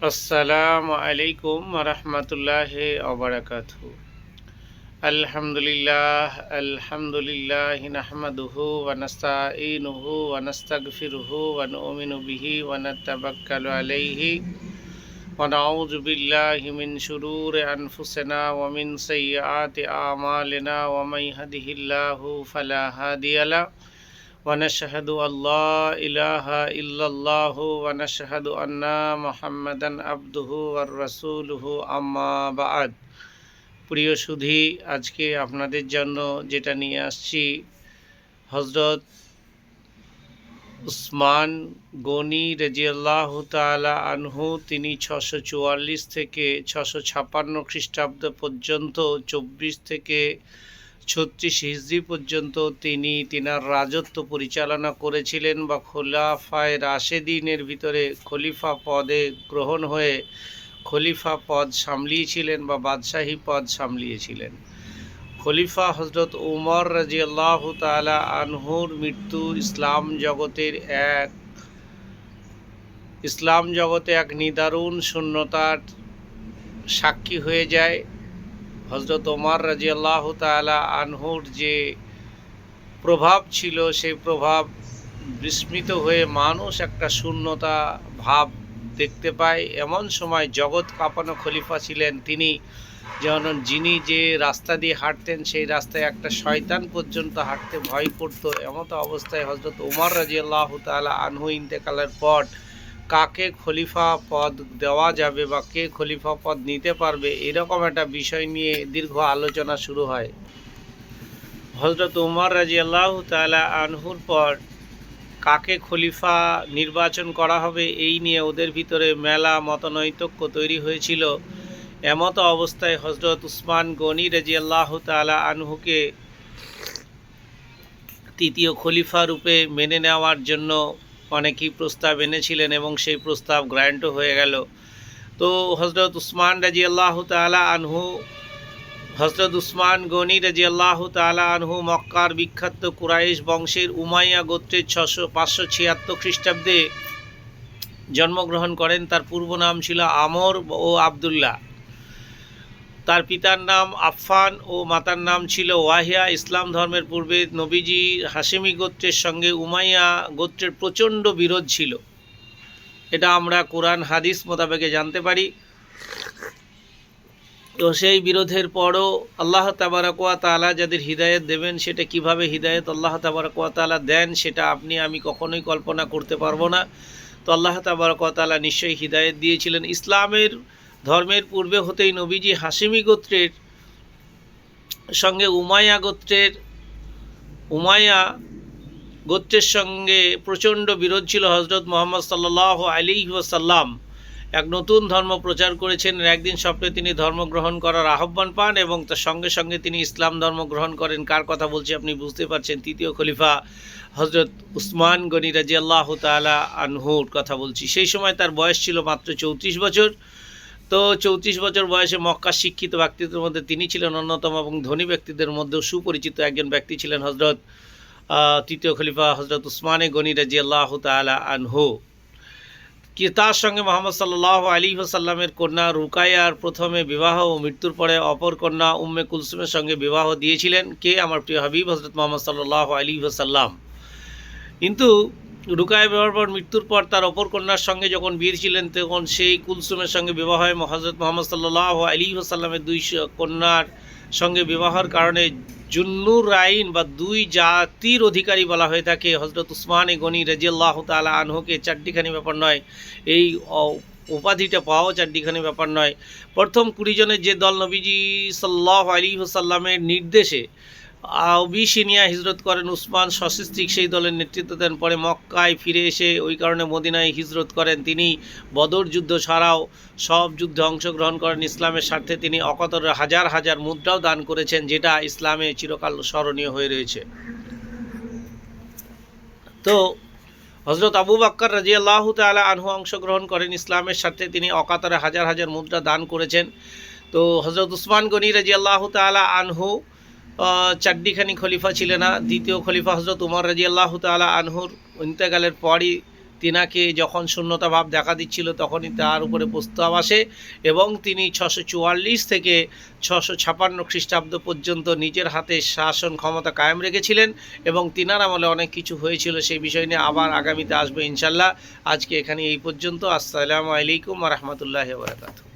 আসসালামু আলাইকুম রহমতুল্লাহি ওবারাকাতুহু। আলহামদুলিল্লাহ নাহমাদুহু ওয়া নাস্তাঈনুহু ওয়া নাস্তাগফিরুহু ওয়া নু'মিনু বিহি ওয়া নাতাওয়াক্কালু আলাইহি ওয়া নাউযু বিল্লাহি মিন শুরুরি আনফুসিনা ওয়া মিন সাইয়্যাতি আমালিনা ওয়া মান ইয়াহদিহিল্লাহু ফালা হাদিয়া লাহু ونشهد أن لا إله إلا الله ونشهد أن محمدا عبده ورسوله أما بعد। প্রিয় সুধী, আজকে আপনাদের জন্য যেটা নিয়ে আসছি, হযরত উসমান গনি রাদিয়াল্লাহু তাআলা আনহু, তিনি 644 থেকে 656 খ্রিস্টাব্দ পর্যন্ত, 24 থেকে 36 হিজরি পর্যন্ত তিনি তিনার রাজত্ব পরিচালনা করেছিলেন, বা খোলাফায়ে রাশেদিনের ভিতরে খলিফা পদে গ্রহণ হয়ে খলিফা পদ সামলিয়েছিলেন বা বাদশাহী পদ সামলিয়েছিলেন। খলিফা হযরত উমর রাদিয়াল্লাহু তাআলা আনহুর মৃত্যু ইসলাম জগতে এক নিদারুণ শূন্যতার সাক্ষী হয়ে যায়। হযরত ওমর রাদিয়াল্লাহু তাআলা আনহুর যে প্রভাব ছিল, সেই প্রভাব বিস্মিত হয়ে মানুষ একটা শূন্যতা ভাব দেখতে পায়। এমন সময় জগৎ কাঁপানো খলিফা ছিলেন তিনি, যিনি যে রাস্তা দিয়ে হাঁটতেন সেই রাস্তায় একটা শয়তান পর্যন্ত হাঁটতে ভয় করত। এমতো অবস্থায় হযরত ওমর রাদিয়াল্লাহু তাআলা আনহু ইন্তেকালের পর কাকে খলিফা পদ দেওয়া যাবে বা কে খলিফা পদ নিতে পারবে, এরকম একটা বিষয় নিয়ে দীর্ঘ আলোচনা শুরু হয়। হযরত উমর রাদিয়াল্লাহু তাআলা আনহুর পর কাকে খলিফা নির্বাচন করা হবে, এই নিয়ে ওদের ভিতরে মেলা মতনৈক্য তৈরি হয়েছিল। এমতো অবস্থায় হযরত উসমান গনি রাদিয়াল্লাহু তাআলা আনহুকে তৃতীয় খলিফা রূপে মেনে নেওয়ার জন্য অনেকেই প্রস্তাব এনেছিলেন এবং সেই প্রস্তাব গ্রান্ট হয়ে গেল। তো হযরত উসমান গনি রাদিয়াল্লাহু তাআলা আনহু মক্কার বিখ্যাত কুরাইশ বংশের উমাইয়া গোত্রের 576 খ্রিস্টাব্দে জন্মগ্রহণ করেন। তার পূর্ব নাম ছিল আমর ও আবদুল্লাহ। তার পিতার নাম আফফান ও মাতার নাম ছিল ওয়াহিয়া। ইসলাম ধর্মের পূর্বে নবীজি হাশেমি গোত্রের সঙ্গে উমাইয়া গোত্রের প্রচণ্ড বিরোধ ছিল। এটা আমরা কোরআন হাদিস মোতাবেকে জানতে পারি। তো সেই বিরোধের পরও আল্লাহ তাবারক ওয়া তাআলা যাদের হিদায়ত দেবেন, সেটা কিভাবে হিদায়ত আল্লাহ তাবারক ওয়া তাআলা দেন সেটা আপনি আমি কখনোই কল্পনা করতে পারবো না। তো আল্লাহ তাবারক ওয়া তাআলা নিশ্চয়ই হিদায়ত দিয়েছিলেন। ইসলামের ধর্মের পূর্বে হতেই নবীজি হাশেমি গোত্রের সঙ্গে উমাইয়া গোত্রের সঙ্গে প্রচণ্ড বিরোধ ছিল। হযরত মুহাম্মদ সাল্লাল্লাহু আলাইহি ওয়াসাল্লাম এক নতুন ধর্ম প্রচার করেছেন। একদিন স্বপ্নে তিনি ধর্ম গ্রহণ করার আহ্বান পান এবং তার সঙ্গে সঙ্গে তিনি ইসলাম ধর্ম গ্রহণ করেন। কার কথা বলছি আপনি বুঝতে পারছেন, তৃতীয় খলিফা হযরত উসমান গনি রাদিয়াল্লাহু তাআলা আনহুর কথা বলছি। সেই সময় তার বয়স ছিল মাত্র 34 বছর। তো 34 বছর বয়সে মক্কার শিক্ষিত ব্যক্তিদের মধ্যে তিনি ছিলেন অন্যতম, এবং ধনী ব্যক্তিদের মধ্যেও সুপরিচিত একজন ব্যক্তি ছিলেন তৃতীয় খলিফা হযরত উসমান গনি রাদিয়াল্লাহু তাআলা আনহু। তার সঙ্গে মুহাম্মদ সাল্লাল্লাহু আলাইহি ওয়াসাল্লামের কন্যা রুকায়ার প্রথমে বিবাহ ও মৃত্যুর পরে অপর কন্যা উম্মে কুলসুমের সঙ্গে বিবাহ দিয়েছিলেন কে? আমার প্রিয় হাবিব হযরত মুহাম্মদ সাল্লাল্লাহু আলাইহি ওয়াসাল্লাম। কিন্তু রুকায়া বিবাহের পর মৃত্যুর পর তার অপর কন্যার সঙ্গে যখন বিয়ে ছিলেন, তখন সেই কুলসুমের সঙ্গে বিবাহ হয়। হযরত মুহাম্মদ সাল্লাল্লাহু আলাইহি ওয়াসাল্লামের দুই কন্যার সঙ্গে বিবাহের কারণে জুন্নুর আইন বা দুই জাতির অধিকারী বলা হয়ে থাকে। হযরত উসমান গনি রাদিয়াল্লাহু তাআলা আনহুকে চারটিখানি ব্যাপার নয়, এই উপাধিটা পাওয়া চারটিখানি ব্যাপার নয়। প্রথম 20 জনের যে দল নবীজি সাল্লাল্লাহু আলাইহি ওয়াসাল্লামের নির্দেশে আবিসিনিয়া হিজরত করেন, উসমান সশস্ত্রীক সেই দলের নেতৃত্ব দেন। পরে মক্কায় ফিরে এসে ওই কারণে মদিনায় হিজরত করেন। তিনি বদর যুদ্ধ ছাড়াও সব যুদ্ধে অংশগ্রহণ করেন। ইসলামের স্বার্থে তিনি অকতর হাজার হাজার মুদ্রাও দান করেছেন, যেটা ইসলামে চিরকাল স্মরণীয় হয়ে রয়েছে। তো হযরত আবু বকর রাদিয়াল্লাহু তাআলা আনহু অংশগ্রহণ করেন। ইসলামের স্বার্থে তিনি অকাতরে হাজার হাজার মুদ্রা দান করেছেন। তো হযরত উসমান গনি রাদিয়াল্লাহু তাআলা আনহু চারটিখানি খলিফা ছিলেন না। দ্বিতীয় খলিফা হযরত উমর রাদিয়াল্লাহু তাআলা আনহুর ইন্তেকালের পরই তিনাকে যখন শূন্যতা ভাব দেখা দিচ্ছিল তখনই তার উপরে প্রস্তাব আসে এবং তিনি 644 থেকে 656 খ্রিস্টাব্দ পর্যন্ত নিজের হাতে শাসন ক্ষমতা কায়েম রেখেছিলেন এবং তিনার আমলে অনেক কিছু হয়েছিল। সেই বিষয় নিয়ে আবার আগামীতে আসবে ইনশাল্লাহ। আজকে এখানে এই পর্যন্ত। আসসালামু আলাইকুম ওয়া রাহমাতুল্লাহি ওয়া বারাকাতুহু।